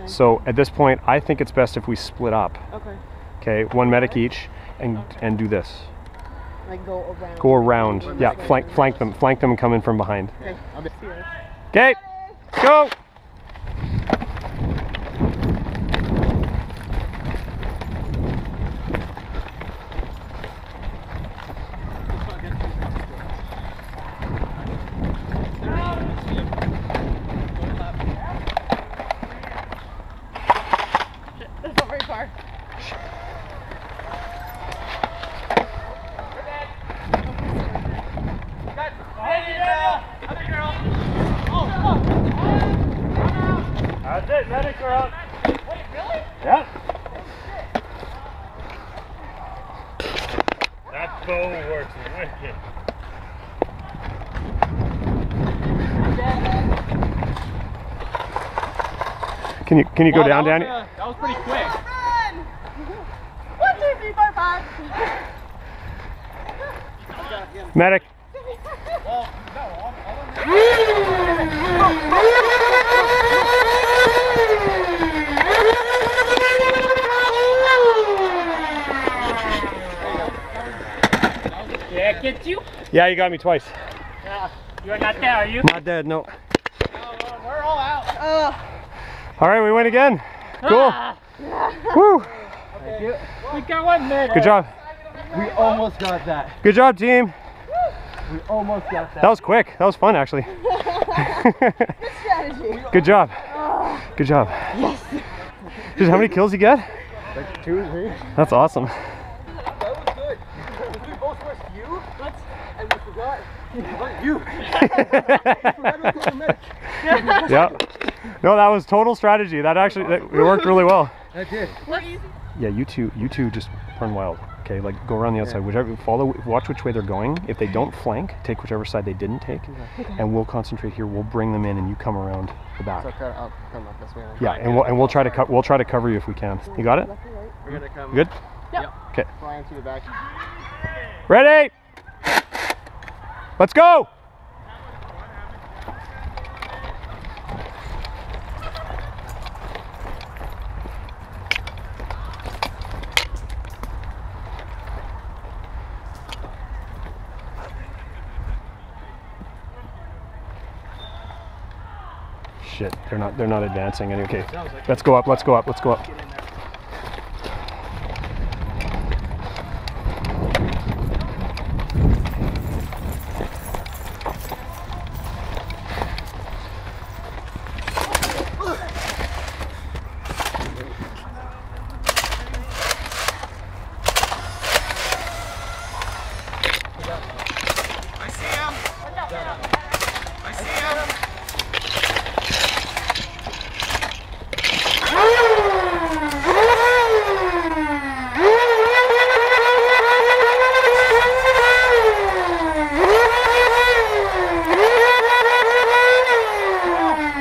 So at this point, I think it's best if we split up. Okay. Okay, one medic each, and do this. Like go around. Go around. Yeah, flank them and come in from behind. Okay. Okay, go. That's not very far. That's it, medics are out. Wait, really? Yeah. That bow works wicked. Can you go down, Danny? That was pretty quick. Run! 1, 2, 3, 4, 5. Medic. Yeah, get you? Yeah, you got me twice. Yeah. You're not dead, are you? Not dead, no. We're all out. All right, we win again. Cool. Woo. Okay. We got 1 minute. Good job. We almost got that. Good job, team. We almost got that. That was quick. That was fun, actually. Good strategy. Good job. Good job. Yes. Just how many kills you get? Like 2 or 3. That's awesome. That was good. We both pressed you, and we forgot. You. Yeah. No, that was total strategy. It worked really well. That did. Yeah, you two just run wild. Okay, like go around the outside, watch which way they're going. If they don't flank, take whichever side they didn't take, and we'll concentrate here. We'll bring them in, and you come around the back. So I'll come up this way. Yeah, and we'll try to cover you if we can. You got it? We're gonna come. Good? Yep. Okay. Flying through the back. Ready? Let's go! Shit, they're not advancing. Okay, let's go up. Let's go up. Let's go up.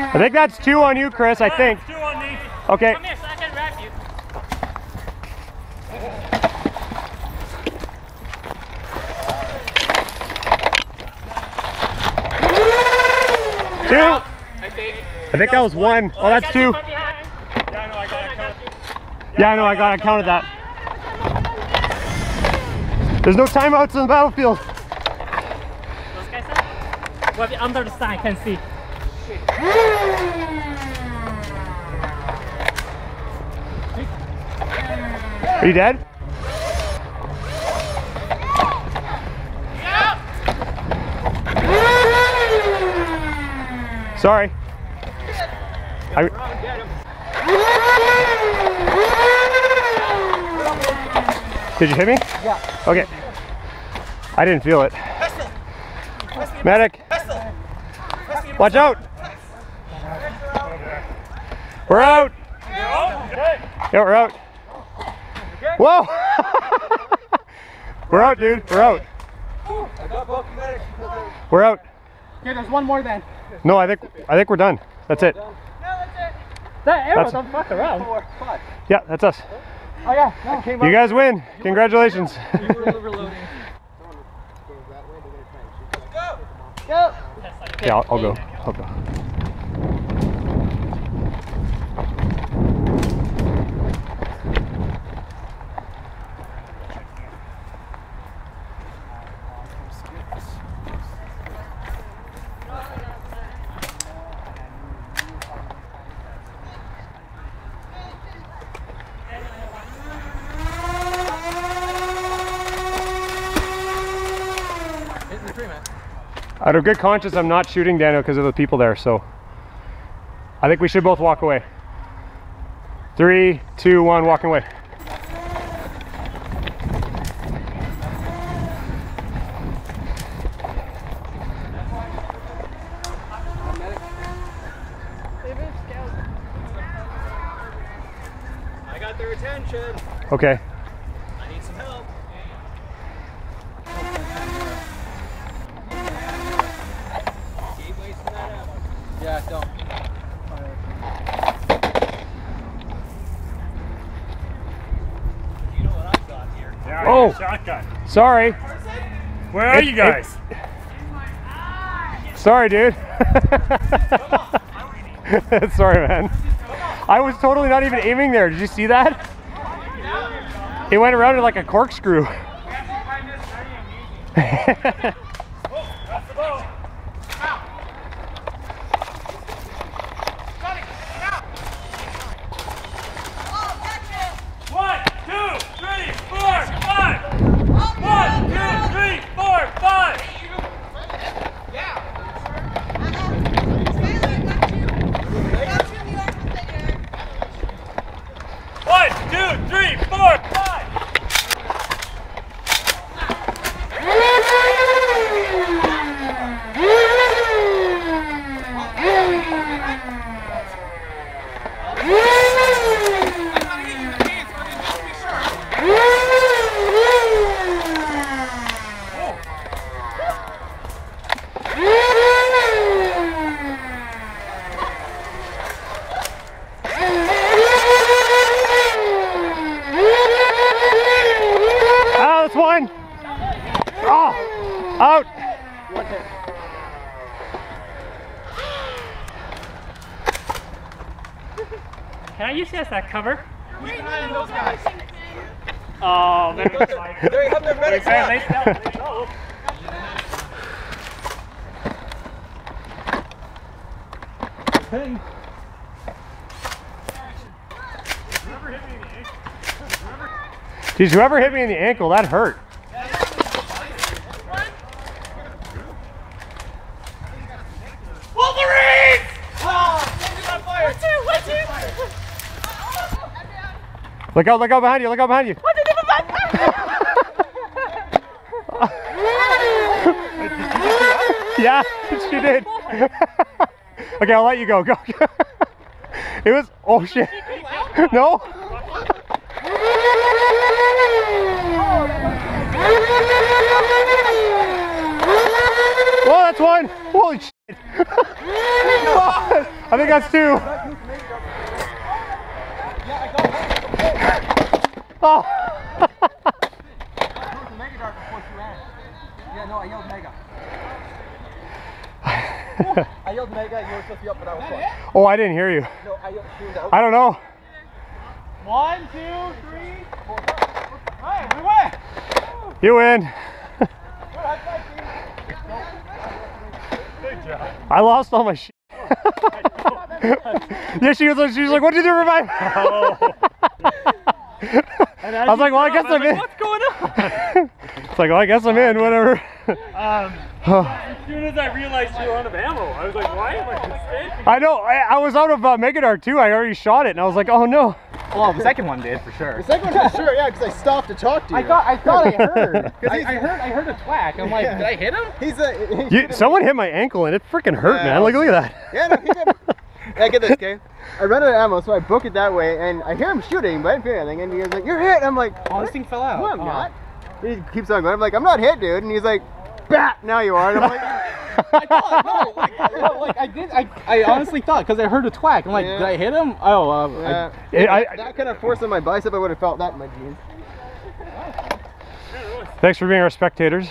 I think that's 2 on you, Chris, I think. 2 on me. Okay. Come here so I can wrap you. I think that was 1. Oh, that's 2. Yeah, I know, I counted that. There's no timeouts on the battlefield. Those guys are? Well, under the sun, I can see. Are you dead? Sorry. Did you hit me? Yeah. Okay. I didn't feel it. Medic. Watch out. We're out. Yeah, we're out. Whoa. We're out, dude. We're out. We're out. Okay, there's 1 more then. No, I think we're done. That's it. No, that's it. That arrow don't fuck around. Yeah, that's us. Oh yeah. No. You guys win. Congratulations. You were overloading. Go. Yeah, I'll go. Out of good conscience, I'm not shooting Daniel because of the people there, so I think we should both walk away. 3, 2, 1, walking away. I got their attention. Okay. I need some help. Keep wasting that ammo. Yeah, don't. You know what I've got here? Oh, shotgun. sorry. Where are you guys? Sorry, dude. Sorry, man. I was totally not even aiming there. Did you see that? It went around it like a corkscrew. One. Oh, out. Can I use you as that cover? Keep an eye on those guys. Oh, man. They have their medics out. Hey. Geez, whoever hit me in the ankle, that hurt. Wolverines! Look out behind you, look out behind you. Yeah, she did. Okay, I'll let you go. Go. It was, oh shit. No. Oh, that's one. Holy shit. I think that's two. Oh. Yeah, no, I yelled mega. I yelled mega, you were supposed to be up, but I was fine. Oh, I didn't hear you. No, I yelled tuned out. I don't know. 1, 2, 3, 4. Hey, we win! You win. Good job. I lost all my shit. Yeah, she was like, what did you do for mine? I was like, well, I guess I'm in. What's going on? It's like, well, I guess I'm in, whatever. As soon as I realized you were out of ammo, I was like, why am I standing? I know, I was out of Mega Dart too. I already shot it and I was like, oh no. Well, the second one did for sure. The second one for sure, yeah, because I stopped to talk to you. I thought I heard. I heard a thwack. I'm like, did I hit him? Someone hit my ankle and it freaking hurt, man. Look at that. Yeah, no, he did. Yeah, get this, okay? I ran out of ammo, so I booked it that way, and I hear him shooting, but I didn't feel anything. And he was like, "You're hit." I'm like, "Oh, this thing fell out." No, I'm not. He keeps on going. I'm like, "I'm not hit, dude." And he's like, "Bat, now you are." And I'm like, I thought, I honestly thought, because I heard a thwack. I'm like, did I hit him? Oh, that kind of force on my bicep, I would have felt that in my jeans. Thanks for being our spectators.